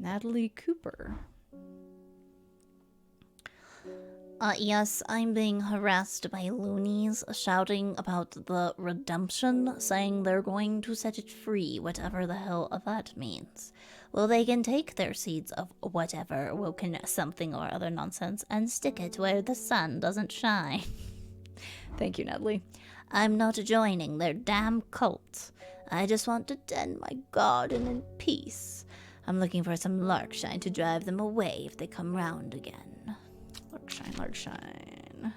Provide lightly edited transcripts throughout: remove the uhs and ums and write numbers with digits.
Natalie Cooper. Yes, I'm being harassed by loonies shouting about the redemption, saying they're going to set it free, whatever the hell that means. Well, they can take their seeds of whatever woken something or other nonsense and stick it where the sun doesn't shine. Thank you, Natalie. I'm not joining their damn cult. I just want to tend my garden in peace. I'm looking for some larkshine to drive them away if they come round again. Larkshine, Larkshine.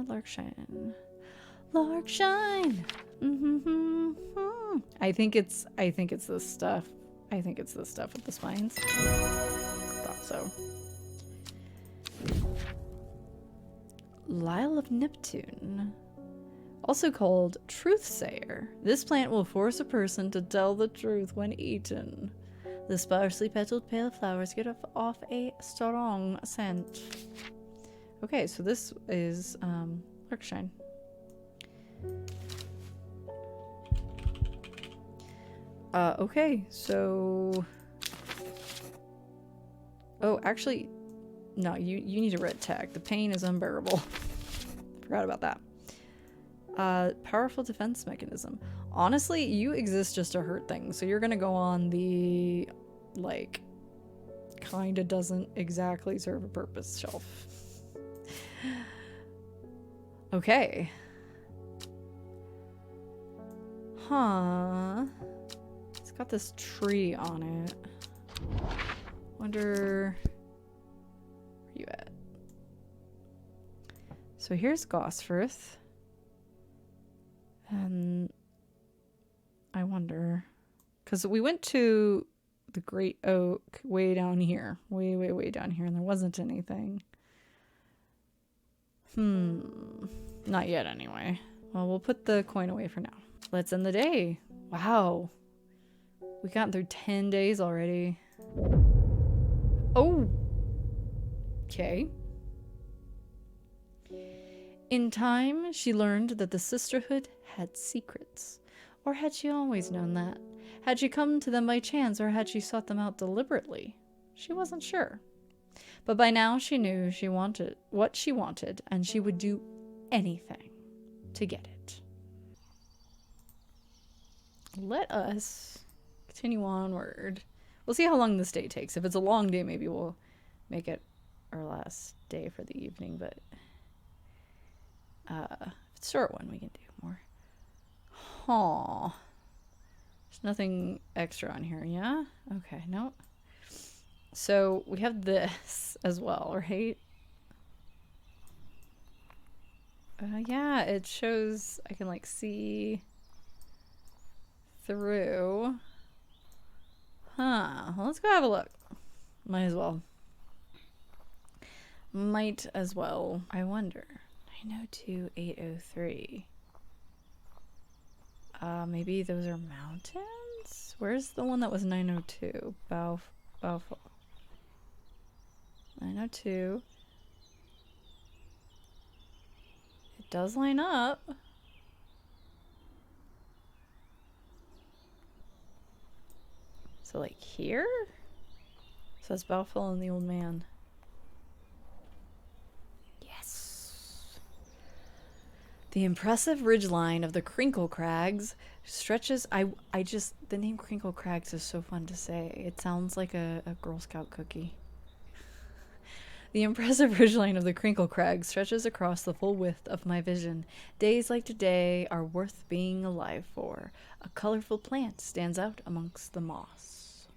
Larkshine. Larkshine. I think it's this stuff. I think it's this stuff with the spines. Thought so. Lyle of Neptune. Also called Truthsayer. This plant will force a person to tell the truth when eaten. The sparsely petaled pale flowers get off a strong scent. Okay, so this is Larkshine. Okay, so... Oh, actually, no, you need a red tag. The pain is unbearable. Forgot about that. Powerful defense mechanism. Honestly, you exist just to hurt things, so you're gonna go on the, like, kinda doesn't exactly serve a purpose shelf. Okay. Huh. It's got this tree on it. Wonder... where you at? So here's Gosforth. And I wonder, because we went to the Great Oak way down here, way down here, and there wasn't anything. Not yet anyway. Well, we'll put the coin away for now. Let's end the day. Wow. We got through 10 days already. Oh. Okay. In time, she learned that the Sisterhood had secrets. Or had she always known that? Had she come to them by chance, or had she sought them out deliberately? She wasn't sure. But by now she knew she wanted what she wanted, and she would do anything to get it. Let us continue onward. We'll see how long this day takes. If it's a long day, maybe we'll make it our last day for the evening, but if it's a short one, we can do more. Huh. There's nothing extra on here, yeah? Okay, no. So we have this as well, right? Yeah, it shows I can like see through. Huh. Well, let's go have a look. Might as well. Might as well. I wonder. 902, 803. Maybe those are mountains? Where's the one that was 902? Balfour. 902. It does line up. So like here? So that's Balfour and the old man. Yes. The impressive ridgeline of the Crinkle Crags stretches. The name Crinkle Crags is so fun to say. It sounds like a Girl Scout cookie. The impressive ridgeline of the Crinkle Crags stretches across the full width of my vision. Days like today are worth being alive for. A colorful plant stands out amongst the moss.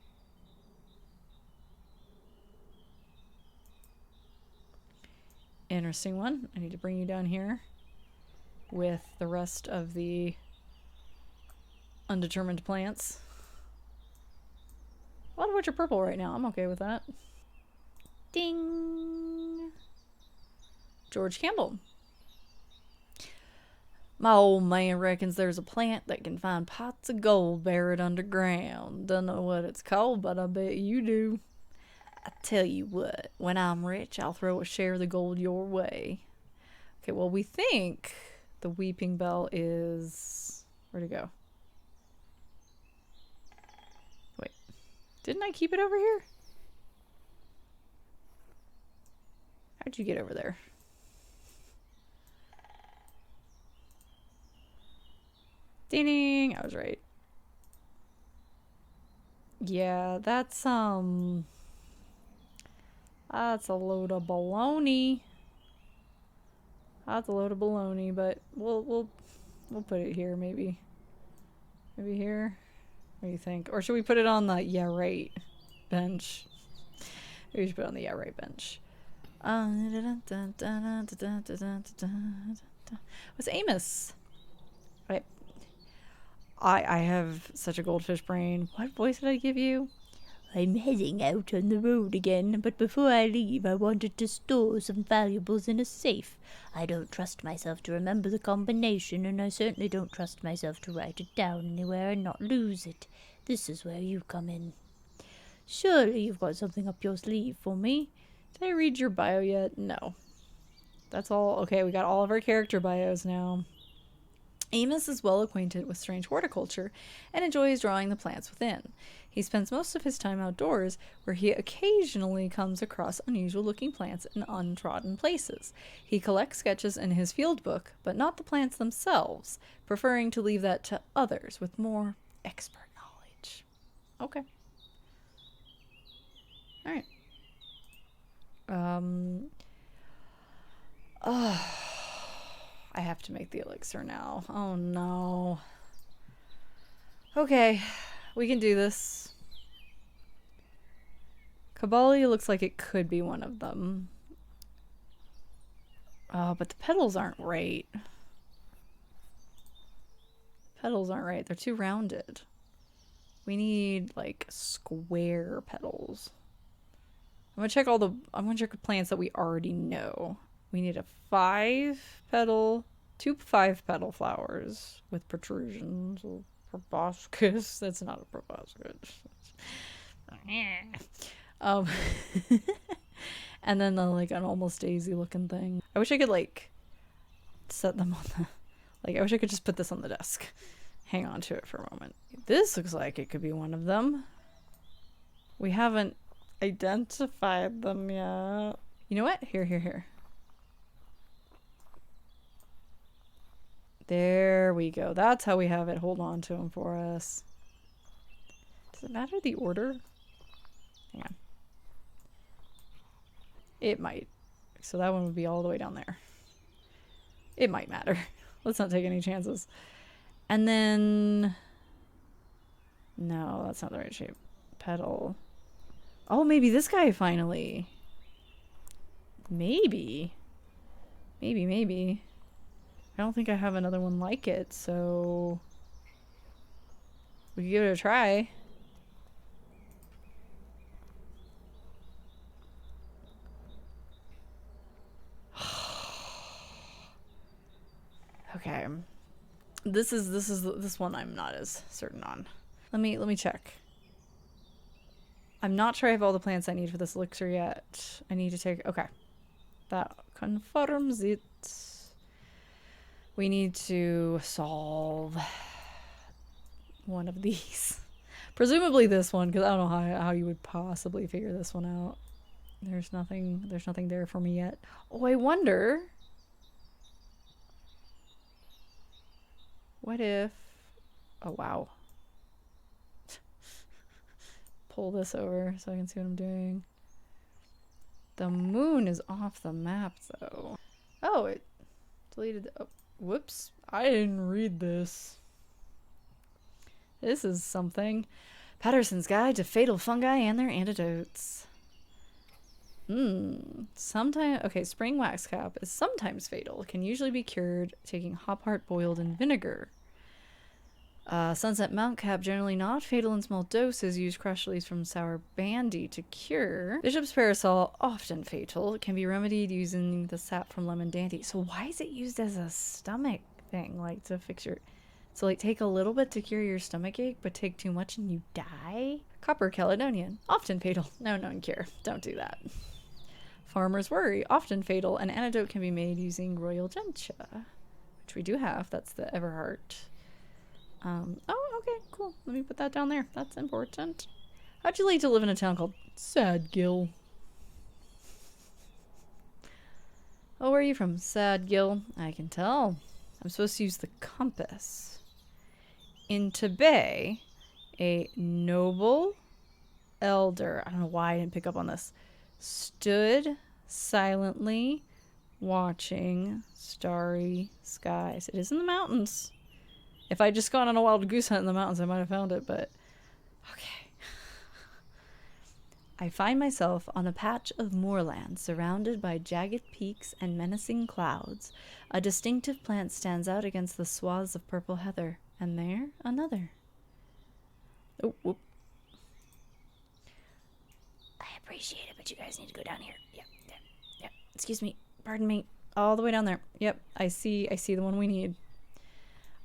Interesting one. I need to bring you down here with the rest of the undetermined plants. A lot of which are purple right now. I'm okay with that. Ding! George Campbell. My old man reckons there's a plant that can find pots of gold buried underground. Don't know what it's called, but I bet you do. I tell you what, when I'm rich, I'll throw a share of the gold your way. Okay, well, we think the Weeping Bell is... where'd it go? Didn't I keep it over here? How'd you get over there? Ding! I was right. Yeah, that's a load of baloney. That's a load of baloney, but we'll put it here maybe. Maybe here. What do you think? Or should we put it on the yeah right bench? Maybe we should put it on the yeah right bench. What's Amos? Right. I have such a goldfish brain. What voice did I give you? I'm heading out on the road again, but before I leave I wanted to store some valuables in a safe. I don't trust myself to remember the combination, and I certainly don't trust myself to write it down anywhere and not lose it. This is where you come in. Surely you've got something up your sleeve for me. Did I read your bio yet? No. That's all. Okay, we got all of our character bios now. Amos is well acquainted with strange horticulture and enjoys drawing the plants within. He spends most of his time outdoors, where he occasionally comes across unusual looking plants in untrodden places. He collects sketches in his field book, but not the plants themselves, preferring to leave that to others with more expert knowledge. Okay. Alright. I have to make the elixir now. Oh no. Okay, we can do this. Kabali looks like it could be one of them. Oh, but the petals aren't right. Petals aren't right. They're too rounded. We need like square petals. I'm gonna check the plants that we already know. We need a 5-petal, 2 5-petal flowers with protrusions. Or proboscis. That's not a proboscis. And then like an almost daisy looking thing. I wish I could like set them on the, like I wish I could just put this on the desk. Hang on to it for a moment. This looks like it could be one of them. We haven't identified them yet. You know what? Here. There we go. That's how we have it. Hold on to them for us. Does it matter the order? Hang on. It might. So that one would be all the way down there. It might matter. Let's not take any chances. And then... No, that's not the right shape. Petal. Oh, maybe this guy finally. Maybe. Maybe. I don't think I have another one like it, so... We can give it a try. Okay. This one I'm not as certain on. Let me check. I'm not sure I have all the plants I need for this elixir yet. I need to take... Okay. That confirms it. We need to solve one of these. Presumably this one, because I don't know how you would possibly figure this one out. There's nothing there for me yet. Oh, I wonder... What if... Oh, wow. Pull this over so I can see what I'm doing. The moon is off the map, though. Oh, it deleted... Oh, whoops. I didn't read this. This is something. Patterson's Guide to Fatal Fungi and Their Antidotes. Sometimes... Okay, spring wax cap is sometimes fatal. It can usually be cured taking hop heart boiled in vinegar. Sunset mount cap, generally not fatal in small doses. Use crushed leaves from sour bandy to cure. Bishop's parasol, often fatal. It can be remedied using the sap from lemon dandy. So why is it used as a stomach thing? Like to fix your... So like take a little bit to cure your stomach ache, but take too much and you die? Copper Caledonian, often fatal. No known cure. Don't do that. Farmer's Worry, often fatal. An antidote can be made using royal gentian, which we do have. That's the Everheart. Oh, okay, cool. Let me put that down there. That's important. How'd you like to live in a town called Sadgill? Oh, where are you from? Sadgill. I can tell. I'm supposed to use the compass. In Tibet, a noble elder, I don't know why I didn't pick up on this, stood silently watching starry skies. It is in the mountains. If I'd just gone on a wild goose hunt in the mountains, I might have found it, but okay. I find myself on a patch of moorland surrounded by jagged peaks and menacing clouds. A distinctive plant stands out against the swaths of purple heather, and there another. Oh, whoop. I appreciate it, but you guys need to go down here. Yep. Excuse me. Pardon me. All the way down there. Yep. I see the one we need.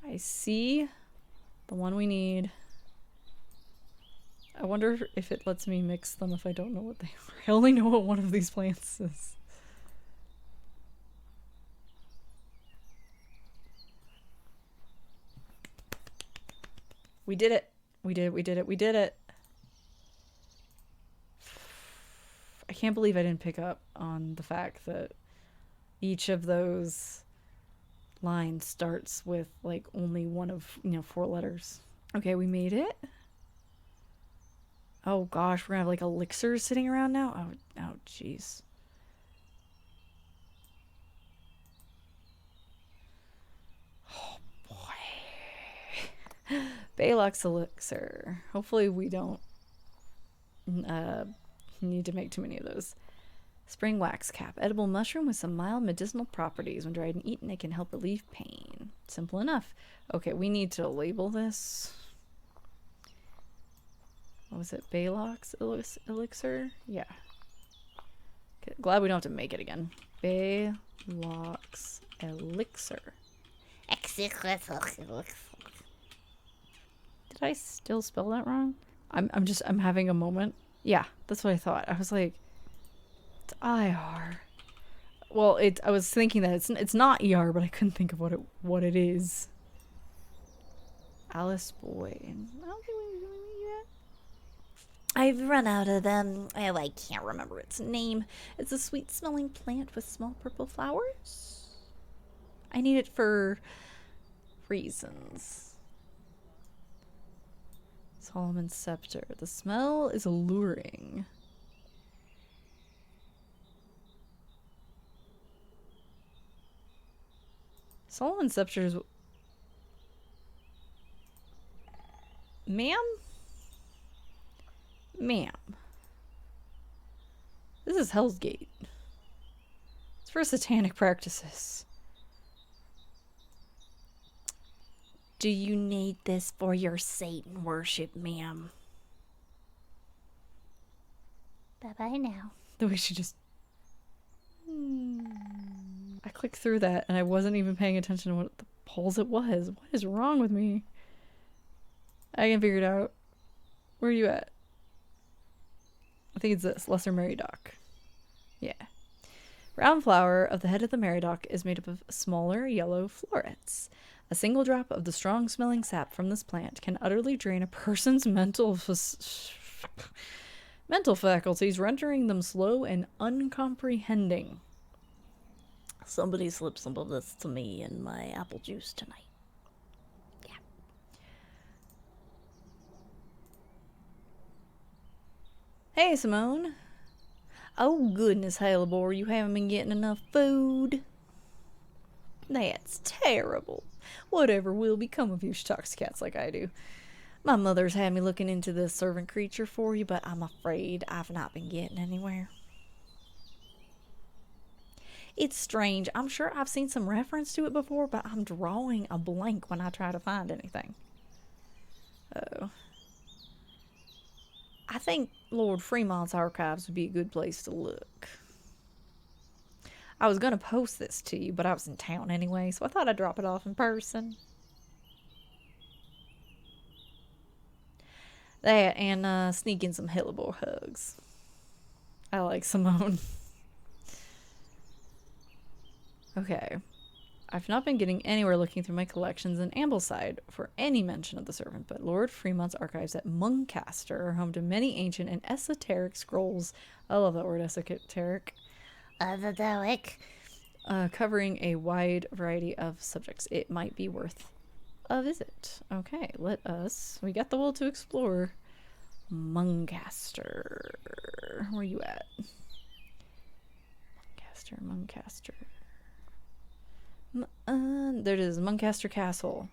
I see the one we need. I wonder if it lets me mix them if I don't know what they are. I only know what one of these plants is. We did it. We did it. I can't believe I didn't pick up on the fact that each of those lines starts with like only one of, 4 letters. Okay, we made it. Oh gosh, we're gonna have like elixirs sitting around now? Oh jeez. Oh boy. Baylock's elixir. Hopefully we don't need to make too many of those. Spring wax cap. Edible mushroom with some mild medicinal properties. When dried and eaten, it can help relieve pain. Simple enough. Okay, we need to label this. What was it? Baylock's elixir? Yeah. Okay, glad we don't have to make it again. Baylock's elixir. Did I still spell that wrong? I'm having a moment. Yeah, that's what I thought. I was like, it's IR. Well, I was thinking that it's not ER, but I couldn't think of what it is. Alice Boy. I don't think we really need that. I've run out of them. Oh, I can't remember its name. It's a sweet-smelling plant with small purple flowers. I need it for reasons. Solomon's Scepter. The smell is alluring. Solomon's Scepter is... Ma'am? Ma'am. This is Hell's Gate. It's for satanic practices. Do you need this for your Satan worship, ma'am? Bye-bye now. The way she just... I clicked through that and I wasn't even paying attention to what the balls it was. What is wrong with me? I can figure it out. Where are you at? I think it's this. Lesser Meridoc. Yeah. Round flower of the head of the Meridoc is made up of smaller yellow florets. A single drop of the strong-smelling sap from this plant can utterly drain a person's mental faculties, rendering them slow and uncomprehending. Somebody slipped some of this to me in my apple juice tonight. Yeah. Hey, Simone. Oh, goodness, Halibor, you haven't been getting enough food. That's terrible. Whatever will become of you she talks to cats like I do. My mother's had me looking into this servant creature for you, but I'm afraid I've not been getting anywhere. It's strange. I'm sure I've seen some reference to it before, but I'm drawing a blank when I try to find anything. Oh. I think Lord Fremont's archives would be a good place to look. I was going to post this to you, but I was in town anyway, so I thought I'd drop it off in person. That and sneak in some Halibor hugs. I like Simone. Okay. I've not been getting anywhere looking through my collections in Ambleside for any mention of the servant, but Lord Fremont's archives at Muncaster are home to many ancient and esoteric scrolls. I love that word, esoteric. Esoteric. Covering a wide variety of subjects. It might be worth a visit. Okay, we got the will to explore Muncaster. Where you at? Muncaster. There it is, Muncaster Castle.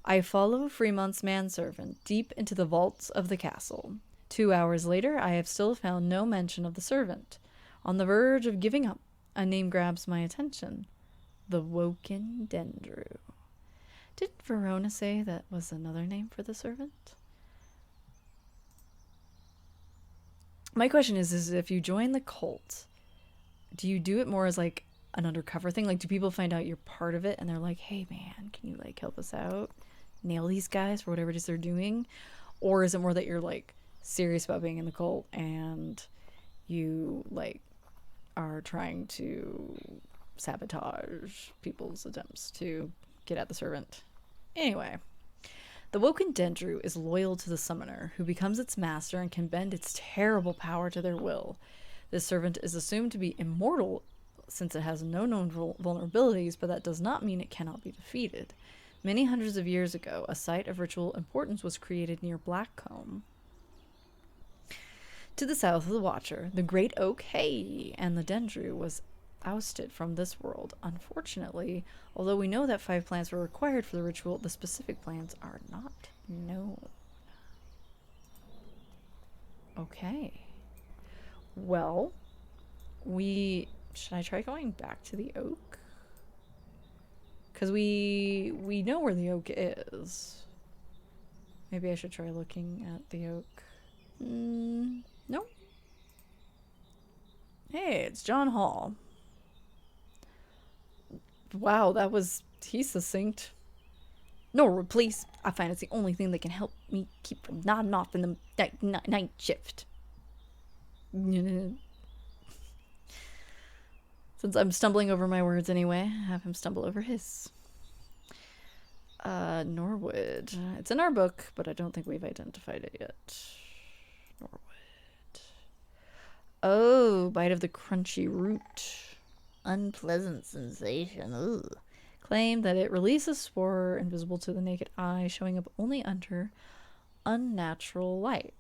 I follow Fremont's manservant deep into the vaults of the castle. 2 hours later, I have still found no mention of the servant. On the verge of giving up, a name grabs my attention. The Woken Dendru. Didn't Verona say that was another name for the servant? My question is if you join the cult, do you do it more as like an undercover thing? Like, do people find out you're part of it and they're like, hey man, can you like help us out? Nail these guys for whatever it is they're doing? Or is it more that you're like serious about being in the cult and you like are trying to sabotage people's attempts to get at the servant? Anyway, the Woken Dendru is loyal to the summoner, who becomes its master and can bend its terrible power to their will. This servant is assumed to be immortal since it has no known vulnerabilities, but that does not mean it cannot be defeated. Many hundreds of years ago, a site of ritual importance was created near Blackcomb. To the south of the Watcher, the great oak Hay and the Dendru was ousted from this world. Unfortunately, although we know that 5 plants were required for the ritual, the specific plants are not known. Okay. Well, should I try going back to the oak? Because we know where the oak is. Maybe I should try looking at the oak. No. Hey, it's John Hall. Wow, he's succinct. Norwood, please. I find it's the only thing that can help me keep from nodding off in the night shift. Since I'm stumbling over my words anyway, have him stumble over his. Norwood. It's in our book, but I don't think we've identified it yet. Norwood. Oh, bite of the crunchy root. Unpleasant sensation. Ugh. Claim that it releases spore invisible to the naked eye, showing up only under unnatural light.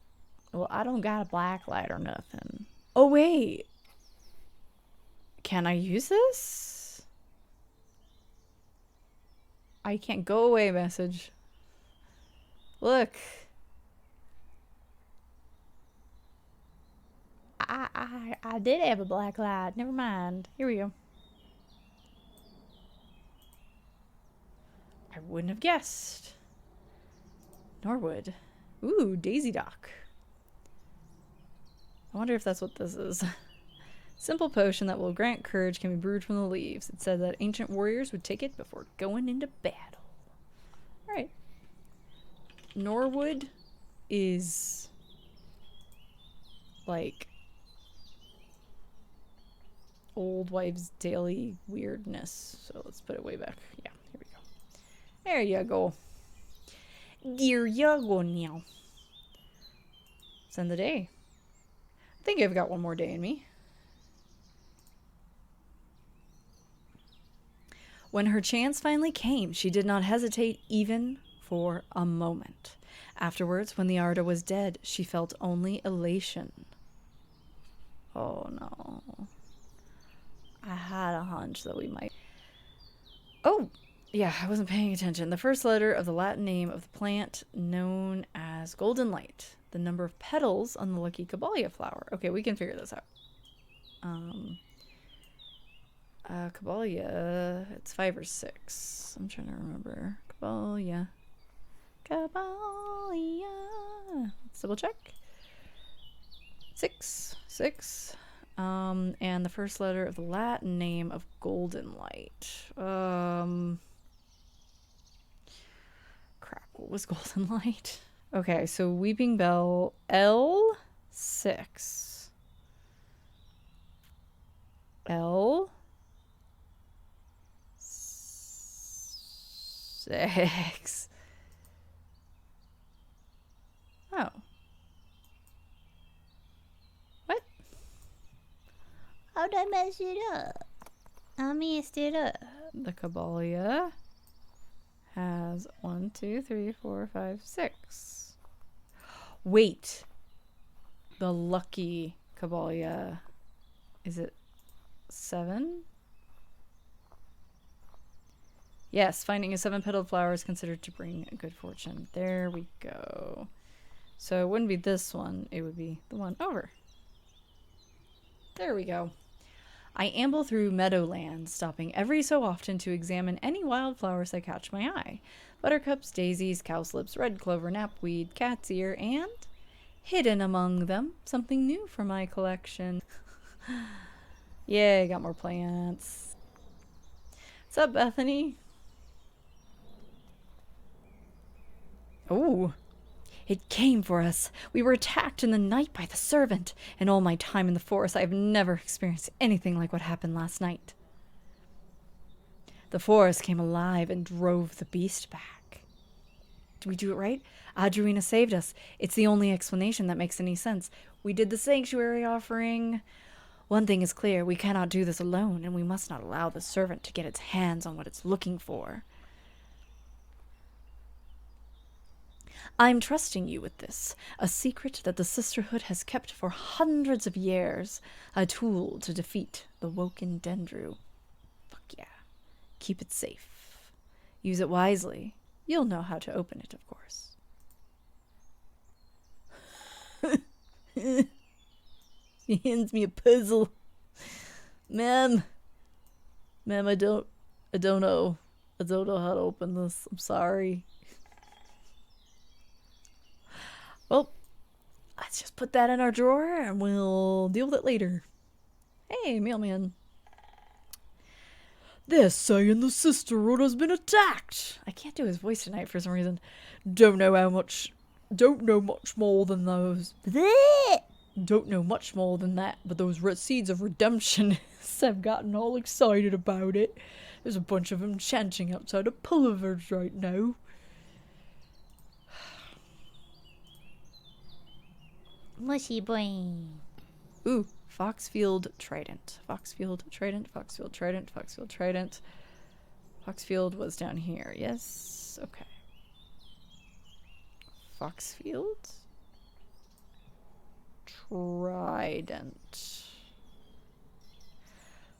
Well, I don't got a black light or nothing. Oh, wait. Can I use this? I can't go away message. Look. I did have a black light. Never mind. Here we go. I wouldn't have guessed. Norwood. Ooh, Daisy Dock. I wonder if that's what this is. Simple potion that will grant courage can be brewed from the leaves. It said that ancient warriors would take it before going into battle. Alright. Norwood is like old wives' daily weirdness. So let's put it way back. Yeah, here we go. There you go. There you go now. Send the day. I think I've got one more day in me. When her chance finally came, she did not hesitate even for a moment. Afterwards, when the Arda was dead, she felt only elation. Oh no. I had a hunch that we might... Oh! Yeah, I wasn't paying attention. The first letter of the Latin name of the plant known as golden light. The number of petals on the lucky Caballia flower. Okay, we can figure this out. Caballia, it's 5 or 6. I'm trying to remember. Caballia. Let's double check. 6. And the first letter of the Latin name of golden light. Crap, what was golden light? Okay, so Weeping Bell, L6. L 6. Oh. What? How'd I mess it up? I messed it up. The Caballia has 1, 2, 3, 4, 5, 6. Wait. The lucky Caballia. Is it 7? Yes, finding a 7-petaled flower is considered to bring good fortune. There we go. So it wouldn't be this one. It would be the one over. There we go. I amble through meadowlands, stopping every so often to examine any wildflowers that catch my eye. Buttercups, daisies, cowslips, red clover, knapweed, cat's ear, and, hidden among them, something new for my collection. Yay, got more plants. What's up, Bethany? Oh, it came for us. We were attacked in the night by the servant. In all my time in the forest, I have never experienced anything like what happened last night. The forest came alive and drove the beast back. Did we do it right? Adruinna saved us. It's the only explanation that makes any sense. We did the sanctuary offering. One thing is clear, we cannot do this alone, and we must not allow the servant to get its hands on what it's looking for. I'm trusting you with this, a secret that the Sisterhood has kept for hundreds of years, a tool to defeat the woken Dendru. Fuck yeah. Keep it safe. Use it wisely. You'll know how to open it, of course. He hands me a puzzle. Ma'am, I don't know. I don't know how to open this. I'm sorry. Well, let's just put that in our drawer and we'll deal with it later. Hey, mailman. They're saying the Sisterhood has been attacked. I can't do his voice tonight for some reason. Don't know much more than those. Don't know much more than that, but those seeds of redemption have gotten all excited about it. There's a bunch of them chanting outside of Pulliver's right now. Mushy brain. Ooh, Foxfield Trident. Foxfield Trident, Foxfield Trident, Foxfield Trident. Foxfield was down here, yes? Okay. Foxfield? Trident.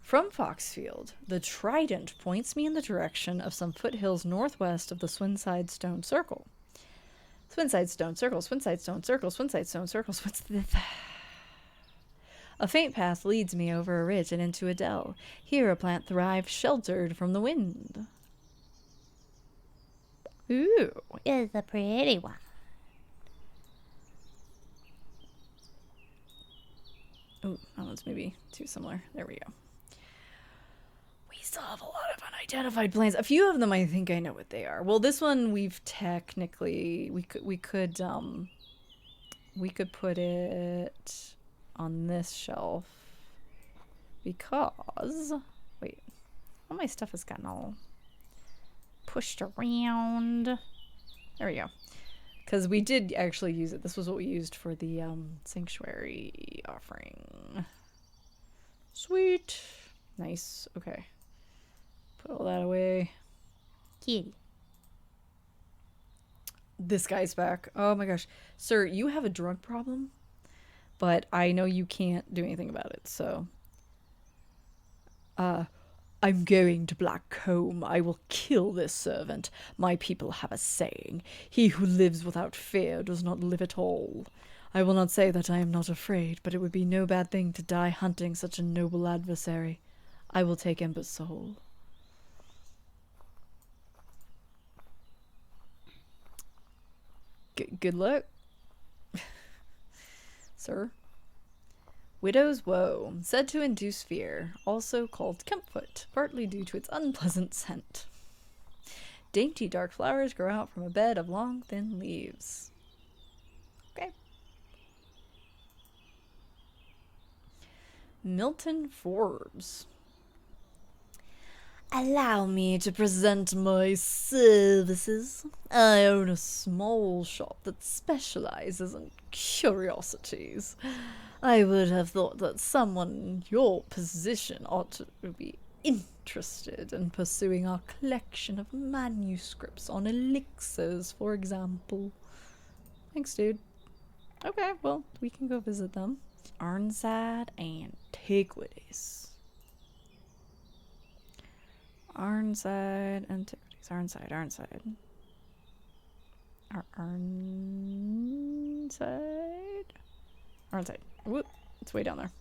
From Foxfield, the trident points me in the direction of some foothills northwest of the Swinside Stone Circle. Swinside Stone Circle, Swinside Stone Circle, Swinside Stone Circle, A faint path leads me over a ridge and into a dell. Here a plant thrives sheltered from the wind. Ooh. It's a pretty one. Ooh, that one's maybe too similar. There we go. We still have a lot of unidentified plants. A few of them I think I know what they are. Well, this one we've technically we could put it on this shelf because wait, all my stuff has gotten all pushed around. There we go. Because we did actually use it. This was what we used for the sanctuary offering. Sweet. Nice. Okay. Put all that away. Kitty. This guy's back. Oh my gosh. Sir, you have a drug problem, but I know you can't do anything about it, so. I'm going to Blackcomb. I will kill this servant. My people have a saying. He who lives without fear does not live at all. I will not say that I am not afraid, but it would be no bad thing to die hunting such a noble adversary. I will take Ember's soul. Good luck, sir. Widow's Woe, said to induce fear, also called Kempfoot, partly due to its unpleasant scent. Dainty dark flowers grow out from a bed of long, thin leaves. Okay. Milton Forbes. Allow me to present my services. I own a small shop that specializes in curiosities. I would have thought that someone in your position ought to be interested in pursuing our collection of manuscripts on elixirs, for example. Thanks, dude. Okay, well, we can go visit them. Arnside Antiquities. Arnside Antiquities. Arnside. Arnside. Whoop. It's way down there.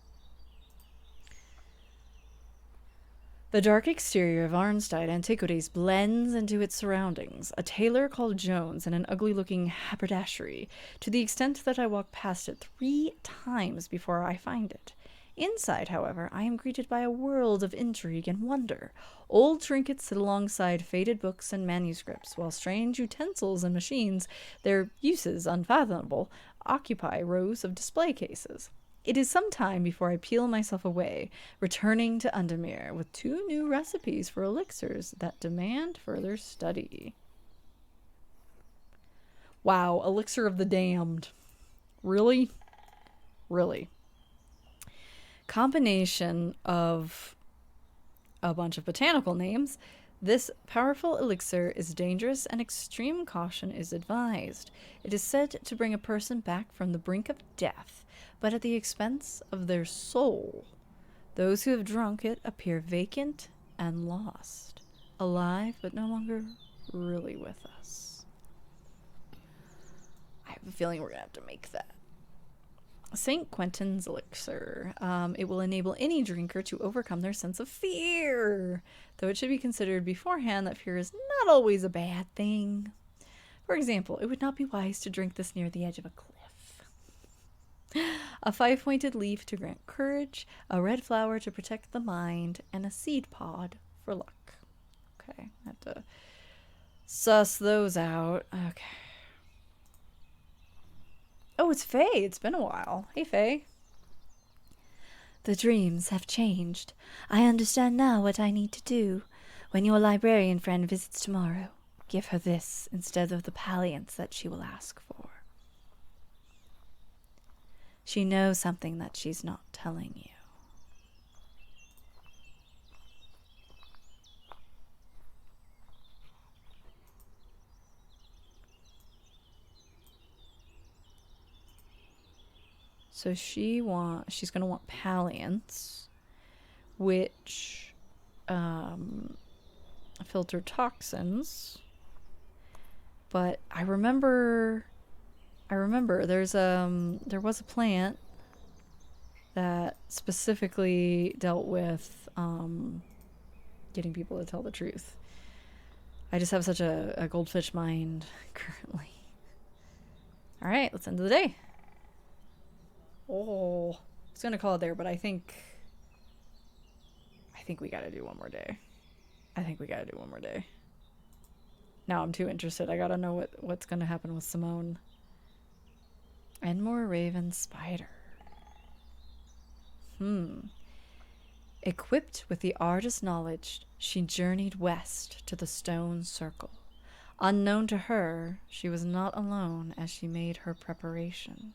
The dark exterior of Arnstead Antiquities blends into its surroundings, a tailor called Jones and an ugly-looking haberdashery, to the extent that I walk past it 3 times before I find it. Inside, however, I am greeted by a world of intrigue and wonder. Old trinkets sit alongside faded books and manuscripts, while strange utensils and machines, their uses unfathomable, occupy rows of display cases. It is some time before I peel myself away, returning to Undermere with 2 new recipes for elixirs that demand further study. Wow, Elixir of the Damned. Really? Really. Combination of a bunch of botanical names, this powerful elixir is dangerous and extreme caution is advised. It is said to bring a person back from the brink of death, but at the expense of their soul. Those who have drunk it appear vacant and lost, alive but no longer really with us. I have a feeling we're going to have to make that. St. Quentin's Elixir. It will enable any drinker to overcome their sense of fear, though it should be considered beforehand that fear is not always a bad thing. For example, it would not be wise to drink this near the edge of a cliff. A 5-pointed leaf to grant courage, a red flower to protect the mind, and a seed pod for luck. Okay, I have to suss those out. Okay. Oh, it's Faye. It's been a while. Hey, Faye. The dreams have changed. I understand now what I need to do. When your librarian friend visits tomorrow, give her this instead of the palliance that she will ask for. She knows something that she's not telling you. So she's gonna want palliance, which filter toxins. But I remember there was a plant that specifically dealt with getting people to tell the truth. I just have such a goldfish mind currently. All right, let's end the day. Oh, I was gonna call it there, but I think we gotta do one more day. Now I'm too interested. I gotta know what's gonna happen with Simone. Enmore Raven Spider. Equipped with the artist's knowledge, she journeyed west to the stone circle. Unknown to her, she was not alone as she made her preparations.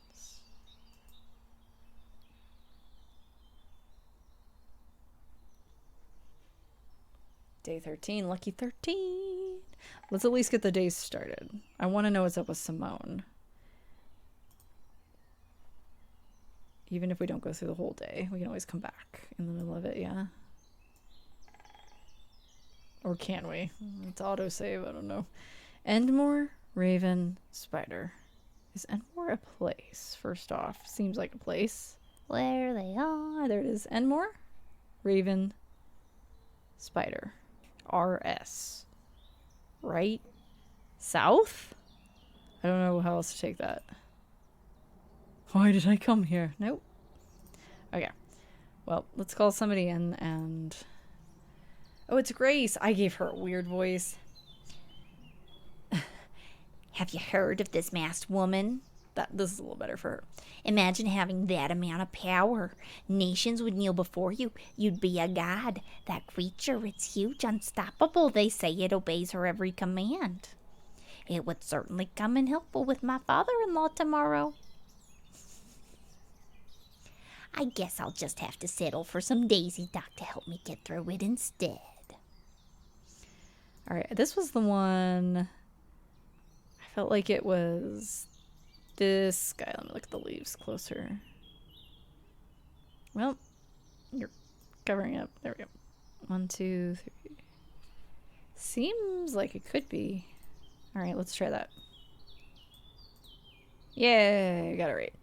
Day 13, lucky 13. Let's at least get the days started. I want to know what's up with Simone. Even if we don't go through the whole day, we can always come back in the middle of it, yeah? Or can we? It's autosave, I don't know. Endmore, Raven, Spider. Is Endmore a place, first off? Seems like a place. Where they are. There it is. Endmore, Raven, Spider. RS. Right? South? I don't know how else to take that. Why did I come here? Nope. Okay. Well, let's call somebody in and... Oh, it's Grace. I gave her a weird voice. Have you heard of this masked woman? This is a little better for her. Imagine having that amount of power. Nations would kneel before you. You'd be a god. That creature, it's huge, unstoppable. They say it obeys her every command. It would certainly come in helpful with my father-in-law tomorrow. I guess I'll just have to settle for some Daisy Duck to help me get through it instead. Alright, this was the one... I felt like it was this guy. Let me look at the leaves closer. Well, you're covering up. There we go. 1, 2, 3. Seems like it could be. Alright, let's try that. Yay, got it right.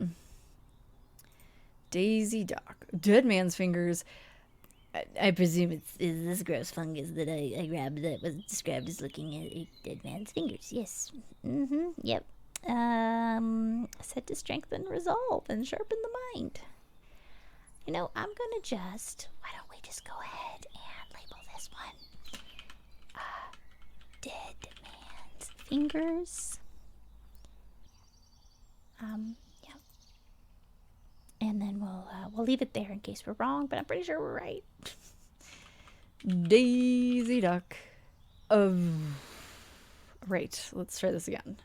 Daisy Duck. Dead man's fingers. I presume it's this gross fungus that I grabbed that was described as looking at a dead man's fingers. Yes. Yep. Set to strengthen resolve and sharpen the mind. You know, I'm gonna why don't we just go ahead and label this one dead man's fingers. Yeah. And then we'll leave it there in case we're wrong, but I'm pretty sure we're right. Daisy Duck. Right, let's try this again.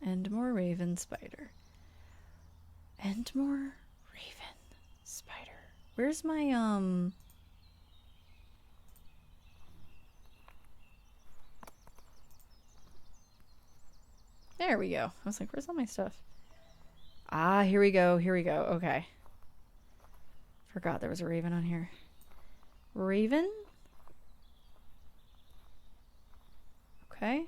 And more raven spider. And more raven spider. Where's my, There we go. I was like, where's all my stuff? Ah, here we go. Okay. Forgot there was a raven on here. Raven? Okay.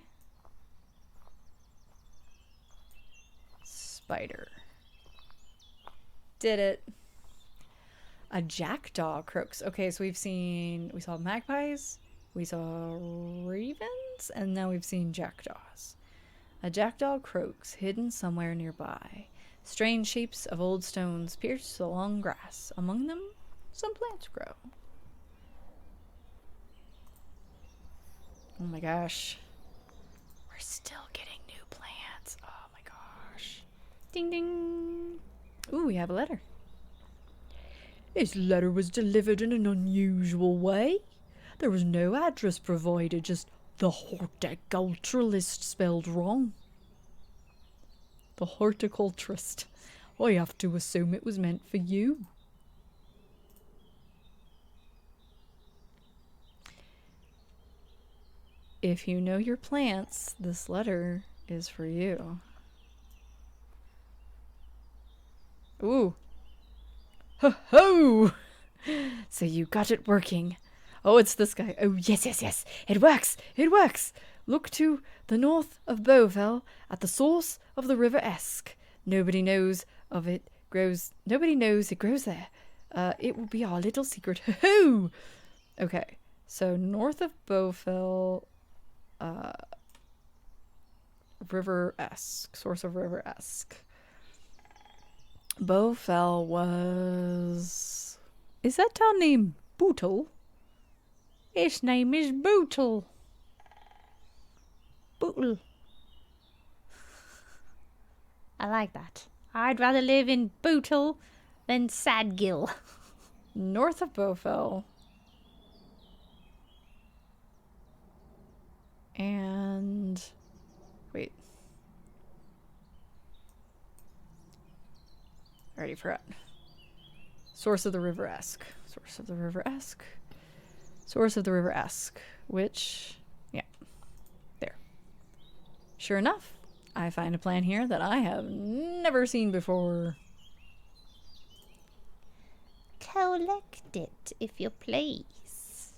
Spider. Did it. A jackdaw croaks. Okay, so we saw magpies, we saw ravens, and now we've seen jackdaws. A jackdaw croaks, hidden somewhere nearby. Strange shapes of old stones pierce the long grass. Among them, some plants grow. Oh my gosh. We're still getting new plants. Oh my gosh. Ding ding. Ooh, we have a letter. This letter was delivered in an unusual way. There was no address provided, just the horticulturalist spelled wrong. The horticulturist. I have to assume it was meant for you. If you know your plants, this letter is for you. Ooh. Ho ho! So you got it working. Oh, it's this guy. Oh, yes. It works. Look to the north of Bowfell at the source of the river Esk. Nobody knows it grows there. It will be our little secret. Ho ho! Okay. So north of Bowfell, river Esk. Source of river Esk. Bowfell was... Is that town named Bootle? Its name is Bootle. Bootle. I like that. I'd rather live in Bootle than Sadgill. North of Bowfell. And... Wait. I already forgot. Source of the river Esk. Which... Yeah. There. Sure enough, I find a plant here that I have never seen before. Collect it, if you please.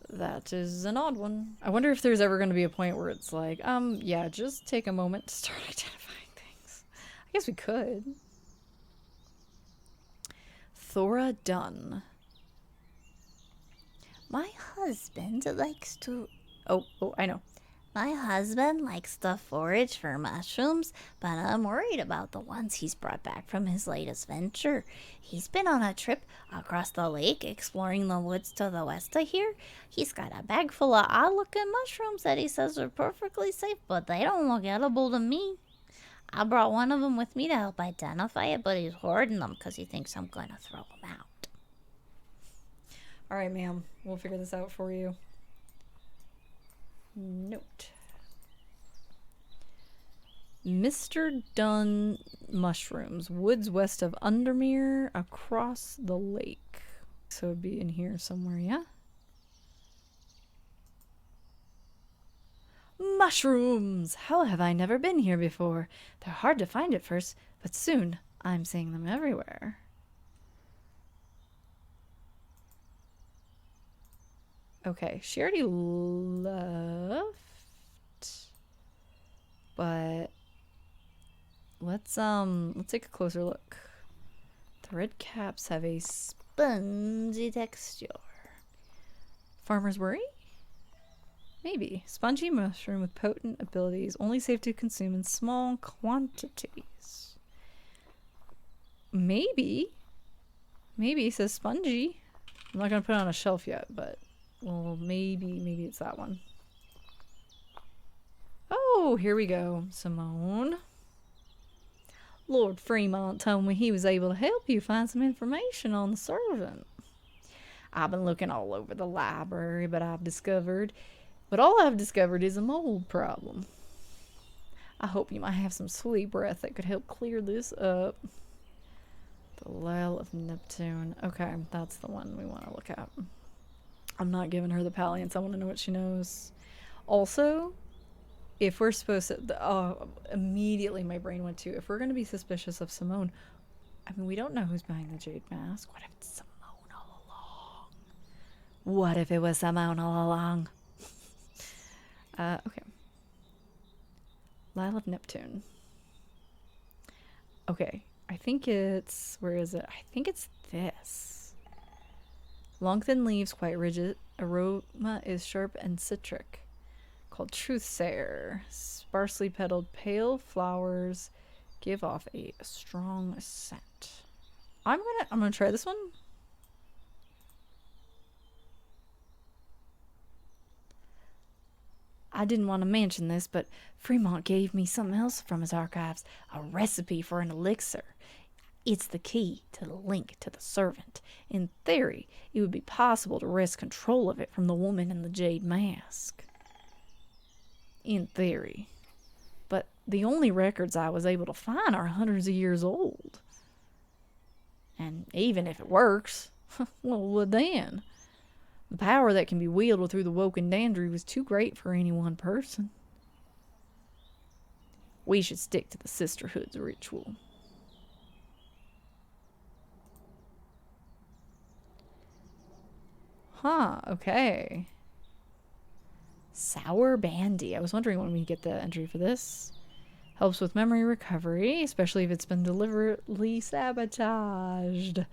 That is an odd one. I wonder if there's ever going to be a point where it's like, yeah, just take a moment to start identifying things. I guess we could. Thora Dunn. My husband likes to... Oh, I know. My husband likes to forage for mushrooms, but I'm worried about the ones he's brought back from his latest venture. He's been on a trip across the lake exploring the woods to the west of here. He's got a bag full of odd looking mushrooms that he says are perfectly safe, but they don't look edible to me. I brought one of them with me to help identify it, but he's hoarding them because he thinks I'm going to throw them out. All right, ma'am. We'll figure this out for you. Note. Mr. Dunn mushrooms, woods west of Undermere, across the lake. So it'd be in here somewhere, yeah? Mushrooms! How have I never been here before? They're hard to find at first, but soon I'm seeing them everywhere. Okay, she already left. But let's take a closer look. The red caps have a spongy texture. Farmer's worry? Maybe. Spongy mushroom with potent abilities, only safe to consume in small quantities. Maybe. Maybe it says spongy. I'm not gonna put it on a shelf yet, but well, maybe it's that one. Oh, here we go, Simone. Lord Fremont told me he was able to help you find some information on the servant. I've been looking all over the library, but all I've discovered is a mold problem. I hope you might have some sweet breath that could help clear this up. The Lyle of Neptune. Okay, that's the one we want to look at. I'm not giving her the palliance. I want to know what she knows. Also, if we're supposed to... immediately my brain went to... If we're going to be suspicious of Simone... I mean, we don't know who's behind the jade mask. What if it's Simone all along? What if it was Simone all along? Okay. Lyle of Neptune. Okay. I think it's... Where is it? I think it's this. Long thin leaves, quite rigid. Aroma is sharp and citric. Called Truthsayer. Sparsely petaled pale flowers give off a strong scent. I'm gonna try this one. I didn't want to mention this, but Fremont gave me something else from his archives. A recipe for an elixir. It's the key to the link to the servant. In theory, it would be possible to wrest control of it from the woman in the jade mask. In theory. But the only records I was able to find are hundreds of years old. And even if it works, well, what then? The power that can be wielded through the woken dandry was too great for any one person. We should stick to the Sisterhood's ritual. Huh, okay. Sour Bandy. I was wondering when we get the entry for this. Helps with memory recovery, especially if it's been deliberately sabotaged.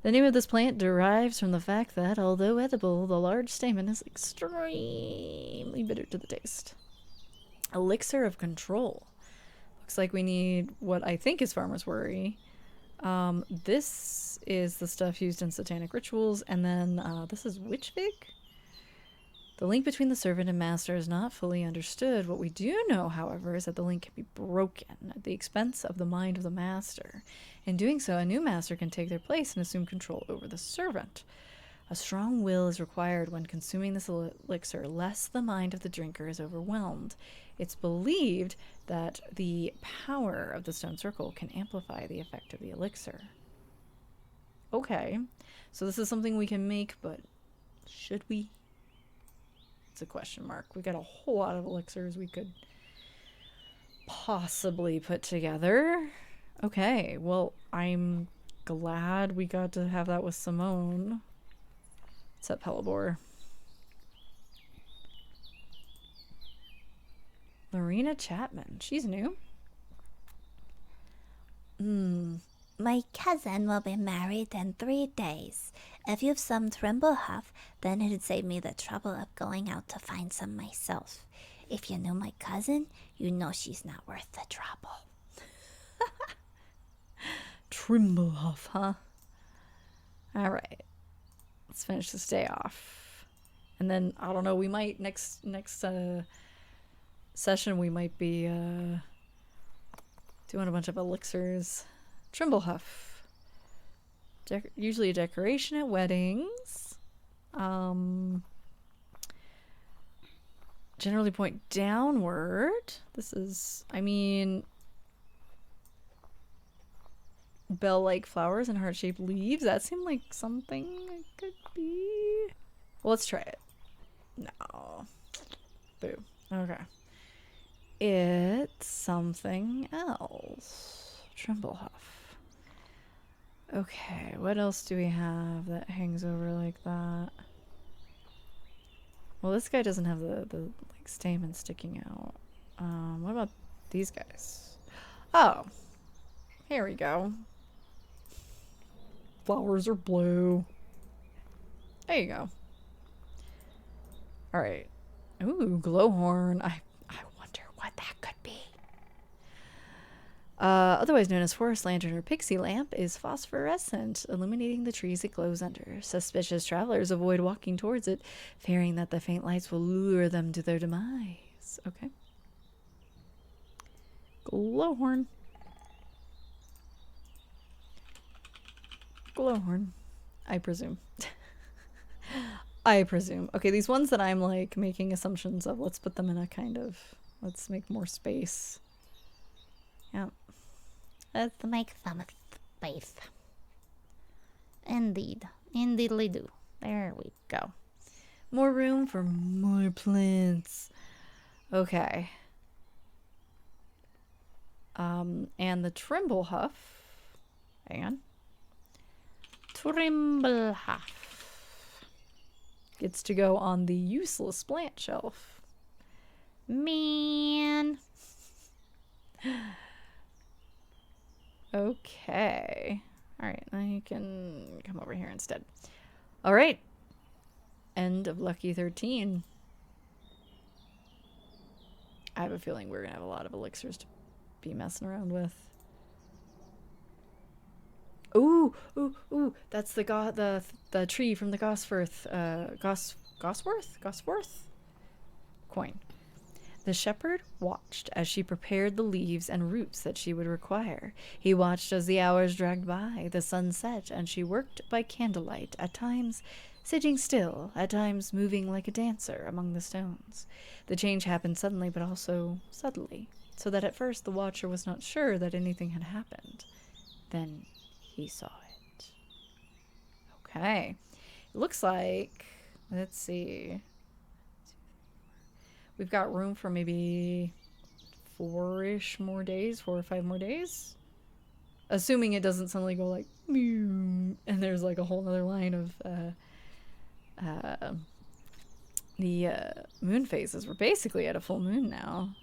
The name of this plant derives from the fact that, although edible, the large stamen is extremely bitter to the taste. Elixir of Control. Looks like we need what I think is Farmer's Worry. This is the stuff used in satanic rituals, and then this is Witch Fig. The link between the servant and master is not fully understood. What we do know, however, is that the link can be broken at the expense of the mind of the master. In doing so, a new master can take their place and assume control over the servant. A strong will is required when consuming this elixir, lest the mind of the drinker is overwhelmed. It's believed that the power of the stone circle can amplify the effect of the elixir. Okay, so this is something we can make, but should we? It's a question mark. We got a whole lot of elixirs we could possibly put together. Okay, well, I'm glad we got to have that with Simone. What's up, Hellebore? Lorena Chapman. She's new. My cousin will be married in 3 days. If you've some Trimble Huff, then it'd save me the trouble of going out to find some myself. If you know my cousin, you know she's not worth the trouble. Trimblehuff, huh? Alright. Let's finish this day off. And then, I don't know, we might, next session, we might be doing a bunch of elixirs. Trimblehuff. Usually a decoration at weddings. Generally point downward. This is, I mean, bell-like flowers and heart-shaped leaves. That seemed like something it could be. Well, let's try it. No. Boo. Okay. It's something else. Trimblehuff. Okay, what else do we have that hangs over like that? Well, this guy doesn't have the like stamen sticking out. What about these guys? Oh, here we go. Flowers are blue. There you go. All right. Ooh, glowhorn. I wonder what that could be. Otherwise known as forest lantern or pixie lamp, is phosphorescent, illuminating the trees it glows under. Suspicious travelers avoid walking towards it, fearing that the faint lights will lure them to their demise. Okay. Glowhorn. Glowhorn. I presume. I presume. Okay, these ones that I'm like making assumptions of, let's put them in a kind of, let's make more space. Yeah. Let's make some space. Indeed. Indeedly do. There we go. More room for more plants. Okay. And the Trimblehuff. Hang on. Trimblehuff gets to go on the useless plant shelf. Man. Okay. Alright, now you can come over here instead. Alright. End of Lucky 13. I have a feeling we're going to have a lot of elixirs to be messing around with. Ooh, ooh, ooh! That's the tree from the Gosworth, Gosworth coin. The shepherd watched as she prepared the leaves and roots that she would require. He watched as the hours dragged by, the sun set, and she worked by candlelight, at times sitting still, at times moving like a dancer among the stones. The change happened suddenly, but also subtly, so that at first the watcher was not sure that anything had happened. Then he saw it. Okay. It looks like, let's see. We've got room for maybe 4-ish more days, 4 or 5 more days. Assuming it doesn't suddenly go like, mew, and there's like a whole nother line of the moon phases. We're basically at a full moon now.